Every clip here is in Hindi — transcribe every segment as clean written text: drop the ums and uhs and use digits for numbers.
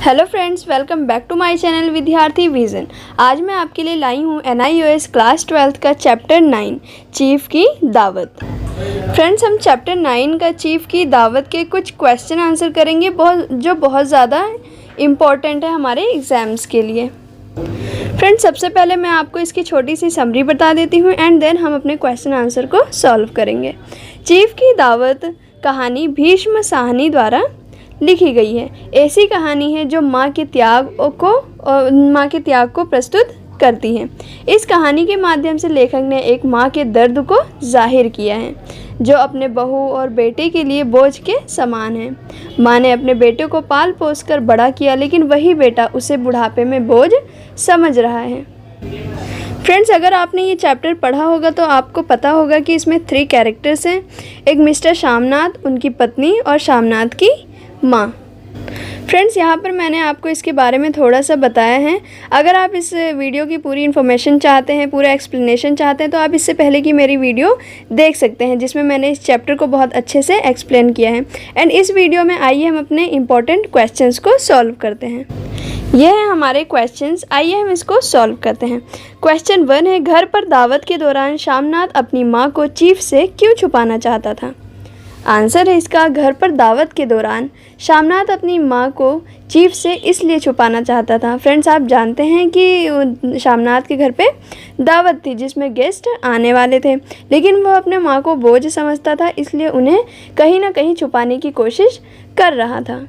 Hello friends, welcome back to my channel Vidyarthi vision. आज मैं आपके लिए लाई हूँ NIOS क्लास 12th का चैप्टर 9 चीफ की दावत। फ्रेंड्स, हम चैप्टर 9 का चीफ की दावत के कुछ क्वेश्चन आंसर करेंगे जो बहुत ज़्यादा इम्पॉर्टेंट है हमारे एग्ज़ाम्स के लिए। फ्रेंड्स, सबसे पहले मैं आपको इसकी छोटी सी समरी बता देती हूँ एंड देन हम अपने क्वेश्चन आंसर को सॉल्व करेंगे। चीफ की दावत कहानी भीष्म साहनी द्वारा लिखी गई है। ऐसी कहानी है जो माँ के त्याग को प्रस्तुत करती है। इस कहानी के माध्यम से लेखक ने एक माँ के दर्द को जाहिर किया है जो अपने बहू और बेटे के लिए बोझ के समान है। माँ ने अपने बेटे को पाल पोस कर बड़ा किया, लेकिन वही बेटा उसे बुढ़ापे में बोझ समझ रहा है। फ्रेंड्स, अगर आपने ये चैप्टर पढ़ा होगा तो आपको पता होगा कि इसमें 3 कैरेक्टर्स हैं। एक मिस्टर शामनाथ, उनकी पत्नी और शामनाथ की माँ। फ्रेंड्स, यहाँ पर मैंने आपको इसके बारे में थोड़ा सा बताया है। अगर आप इस वीडियो की पूरी इन्फॉर्मेशन चाहते हैं, पूरा एक्सप्लेनेशन चाहते हैं, तो आप इससे पहले की मेरी वीडियो देख सकते हैं जिसमें मैंने इस चैप्टर को बहुत अच्छे से एक्सप्लेन किया है। एंड इस वीडियो में आइए हम अपने इम्पॉर्टेंट क्वेश्चंस को सॉल्व करते हैं। ये हैं हमारे क्वेश्चंस, आइए हम इसको सॉल्व करते हैं। क्वेश्चन 1 है, घर पर दावत के दौरान शामनाथ अपनी माँ को चीफ से क्यों छुपाना चाहता था? आंसर है इसका, घर पर दावत के दौरान शामनाथ अपनी माँ को चीफ से इसलिए छुपाना चाहता था। फ्रेंड्स, आप जानते हैं कि शामनाथ के घर पे दावत थी जिसमें गेस्ट आने वाले थे, लेकिन वह अपने माँ को बोझ समझता था, इसलिए उन्हें कहीं ना कहीं छुपाने की कोशिश कर रहा था।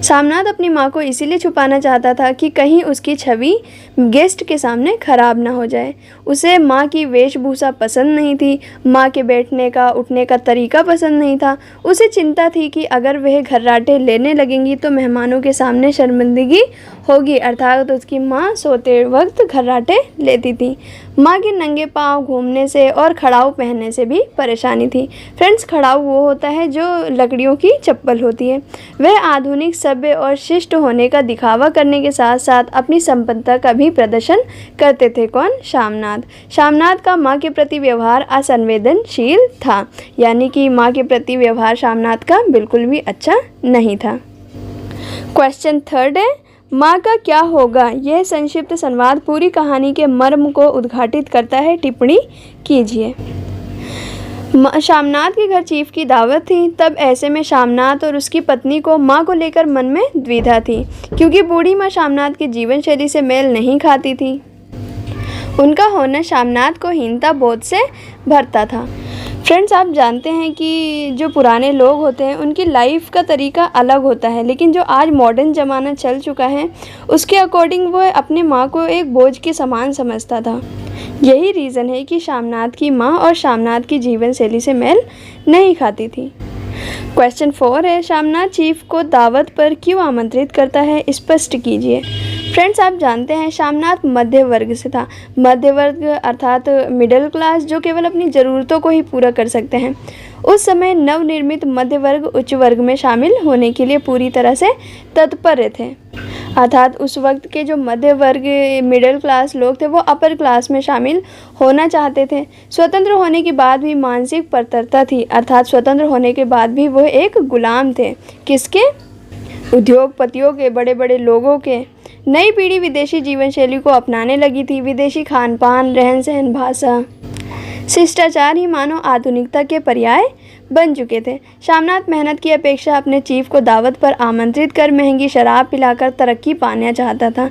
शामनाथ अपनी माँ को इसीलिए छुपाना चाहता था कि कहीं उसकी छवि गेस्ट के सामने खराब ना हो जाए। उसे माँ की वेशभूषा पसंद नहीं थी, माँ के बैठने का उठने का तरीका पसंद नहीं था। उसे चिंता थी कि अगर वह घर्राटे लेने लगेंगी तो मेहमानों के सामने शर्मिंदगी होगी, अर्थात उसकी माँ सोते वक्त घर्राटे लेती थी। माँ के नंगे पाँव घूमने से और खड़ाऊ पहनने से भी परेशानी थी। फ्रेंड्स, खड़ाऊ वो होता है जो लकड़ियों की चप्पल होती है। वह आधुनिक, सभ्य और शिष्ट होने का दिखावा करने के साथ साथ अपनी संपन्नता का भी प्रदर्शन करते थे। कौन? शामनाथ। शामनाथ का माँ के प्रति व्यवहार असंवेदनशील था, यानी कि माँ के प्रति व्यवहार शामनाथ का बिल्कुल भी अच्छा नहीं था। क्वेश्चन 3 है, माँ का क्या होगा? यह संक्षिप्त संवाद पूरी कहानी के मर्म को उद्घाटित करता है। टिप्पणी कीजिए। शामनाथ के घर चीफ की दावत थी, तब ऐसे में शामनाथ और उसकी पत्नी को माँ को लेकर मन में द्विधा थी, क्योंकि बूढ़ी माँ शामनाथ की जीवन शैली से मेल नहीं खाती थी। उनका होना शामनाथ को हीनता बोध से भरता था। फ्रेंड्स, आप जानते हैं कि जो पुराने लोग होते हैं उनकी लाइफ का तरीका अलग होता है, लेकिन जो आज मॉडर्न ज़माना चल चुका है उसके अकॉर्डिंग वो अपने माँ को एक बोझ के समान समझता था। यही रीज़न है कि शामनाथ की माँ और शामनाथ की जीवन शैली से मेल नहीं खाती थी। क्वेश्चन 4 है, शामनाथ चीफ को दावत पर क्यों आमंत्रित करता है? स्पष्ट कीजिए। फ्रेंड्स, आप जानते हैं शामनाथ मध्य वर्ग से था। मध्य वर्ग अर्थात मिडिल क्लास, जो केवल अपनी ज़रूरतों को ही पूरा कर सकते हैं। उस समय नवनिर्मित मध्य वर्ग उच्च वर्ग में शामिल होने के लिए पूरी तरह से तत्पर थे, अर्थात उस वक्त के जो मध्य वर्ग मिडिल क्लास लोग थे वो अपर क्लास में शामिल होना चाहते थे। स्वतंत्र होने के बाद भी मानसिक परतरता थी, अर्थात स्वतंत्र होने के बाद भी वो एक गुलाम थे। किसके? उद्योगपतियों के, बड़े बड़े लोगों के। नई पीढ़ी विदेशी जीवन शैली को अपनाने लगी थी। विदेशी खान पान, रहन सहन, भाषा, शिष्टाचार ही मानो आधुनिकता के पर्याय बन चुके थे। शामनाथ मेहनत की अपेक्षा अपने चीफ को दावत पर आमंत्रित कर महंगी शराब पिलाकर तरक्की पाना चाहता था।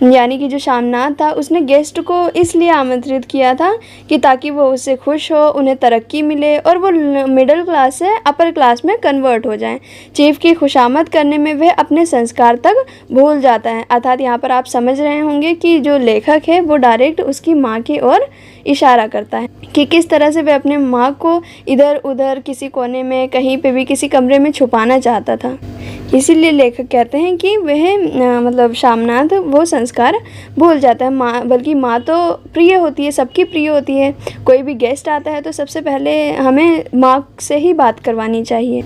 यानी कि जो शामनाथ था उसने गेस्ट को इसलिए आमंत्रित किया था कि ताकि वो उससे खुश हो, उन्हें तरक्की मिले और वो मिडिल क्लास से अपर क्लास में कन्वर्ट हो जाएं। चीफ की खुशामद करने में वह अपने संस्कार तक भूल जाता है। अर्थात यहाँ पर आप समझ रहे होंगे कि जो लेखक है वो डायरेक्ट उसकी माँ की ओर इशारा करता है कि किस तरह से वह अपने माँ को इधर उधर किसी कोने में, कहीं पे भी किसी कमरे में छुपाना चाहता था। इसीलिए लेखक कहते हैं कि वह मतलब शामनाथ वो संस्कार भूल जाता है। बल्कि माँ तो प्रिय होती है, सबकी प्रिय होती है। कोई भी गेस्ट आता है तो सबसे पहले हमें माँ से ही बात करवानी चाहिए।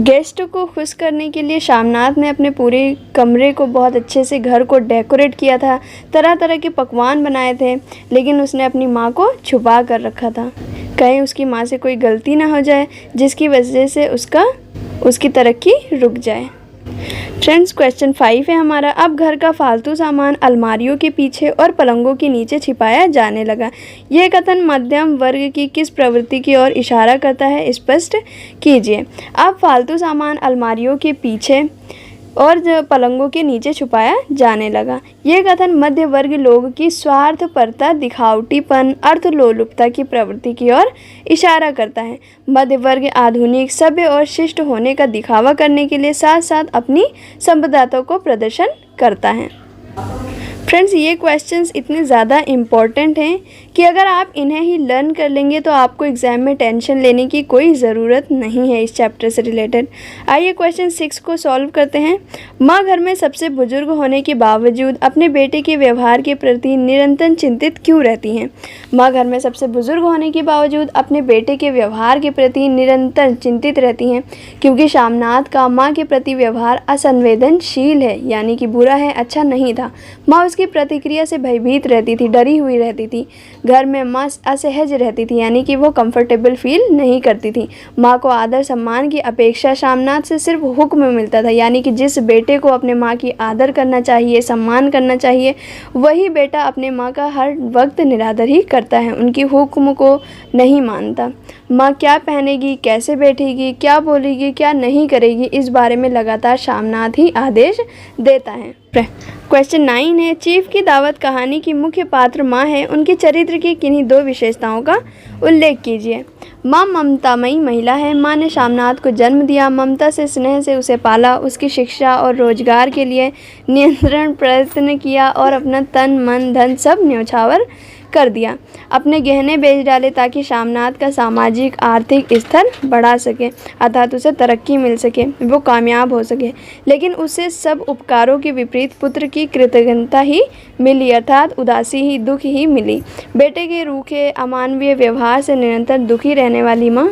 गेस्ट को खुश करने के लिए शामनाथ ने अपने पूरे कमरे को बहुत अच्छे से, घर को डेकोरेट किया था, तरह तरह के पकवान बनाए थे, लेकिन उसने अपनी माँ को छुपा कर रखा था, कहीं उसकी माँ से कोई गलती ना हो जाए जिसकी वजह से उसकी तरक्की रुक जाए। फ्रेंड्स क्वेश्चन 5 है हमारा, अब घर का फालतू सामान अलमारियों के पीछे और पलंगों के नीचे छिपाया जाने लगा। यह कथन मध्यम वर्ग की किस प्रवृत्ति की ओर इशारा करता है, स्पष्ट कीजिए। अब फालतू सामान अलमारियों के पीछे और पलंगों के नीचे छुपाया जाने लगा। यह कथन मध्य वर्ग लोग की स्वार्थपरता, दिखावटीपन, अर्थलोलुपता की प्रवृत्ति की ओर इशारा करता है। मध्य वर्ग आधुनिक, सभ्य और शिष्ट होने का दिखावा करने के लिए साथ साथ अपनी संपदाओं को प्रदर्शन करता है। फ्रेंड्स ये क्वेश्चंस इतने ज़्यादा इम्पॉर्टेंट हैं कि अगर आप इन्हें ही लर्न कर लेंगे तो आपको एग्ज़ाम में टेंशन लेने की कोई ज़रूरत नहीं है इस चैप्टर से रिलेटेड। आइए क्वेश्चन 6 को सॉल्व करते हैं। माँ घर में सबसे बुजुर्ग होने के बावजूद अपने बेटे के व्यवहार के प्रति निरंतर चिंतित क्यों रहती हैं? माँ घर में सबसे बुजुर्ग होने के बावजूद अपने बेटे के व्यवहार के प्रति निरंतर चिंतित रहती हैं क्योंकि शामनाथ का माँ के प्रति व्यवहार असंवेदनशील है, यानी कि बुरा है, अच्छा नहीं था। माँ उसकी प्रतिक्रिया से भयभीत रहती थी, डरी हुई रहती थी। घर में माँ असहज रहती थी, यानी कि वो कंफर्टेबल फील नहीं करती थी। माँ को आदर सम्मान की अपेक्षा शामनाथ से सिर्फ हुक्म मिलता था, यानी कि जिस बेटे को अपने माँ की आदर करना चाहिए, सम्मान करना चाहिए, वही बेटा अपने माँ का हर वक्त निरादर ही करता है, उनकी हुक्म को नहीं मानता। माँ क्या पहनेगी, कैसे बैठेगी, क्या बोलेगी, क्या नहीं करेगी, इस बारे में लगातार शामनाथ ही आदेश देता है। क्वेश्चन 9 है, चीफ की दावत कहानी की मुख्य पात्र माँ है, उनके चरित्र की किन्हीं 2 विशेषताओं का उल्लेख कीजिए। माँ ममतामयी महिला है। माँ ने शामनाथ को जन्म दिया, ममता से, स्नेह से उसे पाला, उसकी शिक्षा और रोजगार के लिए नियंत्रण प्रयत्न किया और अपना तन मन धन सब न्यौछावर कर दिया। अपने गहने बेच डाले ताकि शामनाथ का सामाजिक आर्थिक स्तर बढ़ा सके, अर्थात उसे तरक्की मिल सके, वो कामयाब हो सके। लेकिन उसे सब उपकारों के विपरीत पुत्र की कृतज्ञता ही मिली, अर्थात उदासी ही, दुख ही मिली। बेटे के रूखे अमानवीय व्यवहार से निरंतर दुखी रहने वाली माँ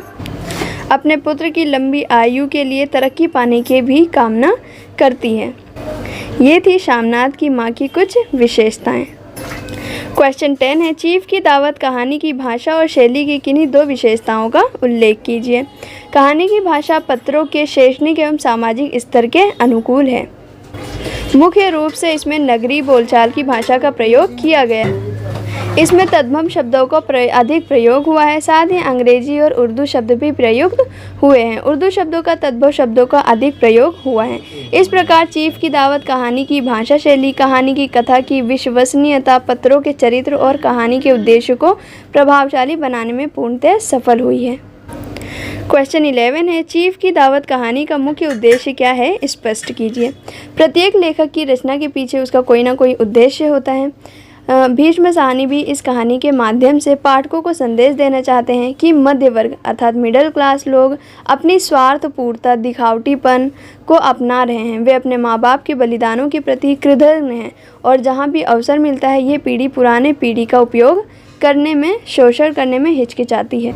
अपने पुत्र की लंबी आयु के लिए तरक्की पाने की भी कामना करती है। ये थी शामनाथ की माँ की कुछ विशेषताएं। क्वेश्चन 10 है, चीफ की दावत कहानी की भाषा और शैली की किन्हीं 2 विशेषताओं का उल्लेख कीजिए। कहानी की भाषा पत्रों के शैक्षणिक एवं सामाजिक स्तर के अनुकूल है। मुख्य रूप से इसमें नगरीय बोलचाल की भाषा का प्रयोग किया गया है। इसमें तद्भव शब्दों का अधिक प्रयोग हुआ है, साथ ही अंग्रेजी और उर्दू शब्द भी प्रयुक्त हुए हैं। उर्दू शब्दों का तद्भव शब्दों का अधिक प्रयोग हुआ है। इस प्रकार चीफ की दावत कहानी की भाषा शैली, कहानी की कथा की विश्वसनीयता, पत्रों के चरित्र और कहानी के उद्देश्य को प्रभावशाली बनाने में पूर्णतः सफल हुई है। क्वेश्चन 11 है, चीफ की दावत कहानी का मुख्य उद्देश्य क्या है, स्पष्ट कीजिए। प्रत्येक लेखक की रचना के पीछे उसका कोई ना कोई उद्देश्य होता है। भीष्म साहनी भी इस कहानी के माध्यम से पाठकों को संदेश देना चाहते हैं कि मध्य वर्ग अर्थात मिडिल क्लास लोग अपनी स्वार्थपूर्णता, दिखावटीपन को अपना रहे हैं। वे अपने माँ बाप के बलिदानों के प्रति कृतज्ञ हैं और जहाँ भी अवसर मिलता है ये पीढ़ी पुराने पीढ़ी का उपयोग करने में, शोषण करने में हिचकिचाती है।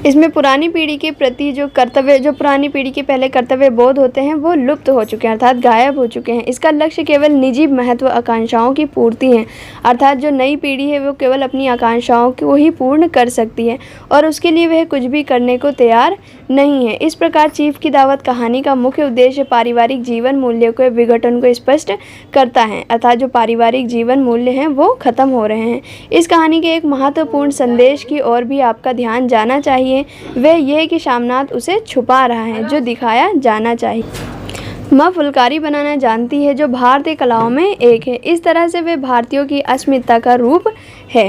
इसमें पुरानी पीढ़ी के प्रति जो पुरानी पीढ़ी के पहले कर्तव्य बोध होते हैं वो लुप्त हो चुके हैं, अर्थात गायब हो चुके हैं। इसका लक्ष्य केवल निजी महत्व आकांक्षाओं की पूर्ति है, अर्थात जो नई पीढ़ी है वो केवल अपनी आकांक्षाओं को ही पूर्ण कर सकती है और उसके लिए वह कुछ भी करने को तैयार नहीं है। इस प्रकार चीफ की दावत कहानी का मुख्य उद्देश्य पारिवारिक जीवन मूल्यों के विघटन को स्पष्ट करता है, अर्थात जो पारिवारिक जीवन मूल्य हैं वो खत्म हो रहे हैं। इस कहानी के एक महत्वपूर्ण संदेश की ओर भी आपका ध्यान जाना चाहिए, वह यह कि शामनाथ उसे छुपा रहा है जो दिखाया जाना चाहिए। माँ फुलकारी बनाना जानती है जो भारतीय कलाओं में एक है। इस तरह से वे भारतीयों की अस्मिता का रूप है।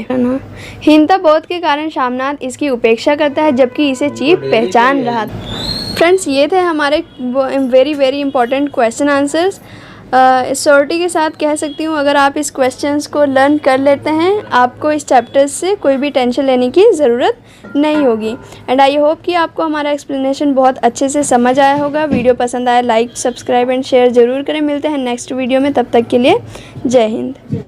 हीनता बोध के कारण शामनाथ इसकी उपेक्षा करता है जबकि इसे चीफ पहचान रहा था। फ्रेंड्स ये थे हमारे very important question answers. Surety के साथ कह सकती हूँ अगर आप इस क्वेश्चंस को लर्न कर लेते हैं आपको इस चैप्टर से कोई भी टेंशन लेने की ज़रूरत नहीं होगी। एंड आई होप कि आपको हमारा एक्सप्लेनेशन बहुत अच्छे से समझ आया होगा। वीडियो पसंद आया लाइक, सब्सक्राइब एंड शेयर ज़रूर करें। मिलते हैं नेक्स्ट वीडियो में, तब तक के लिए जय हिंद।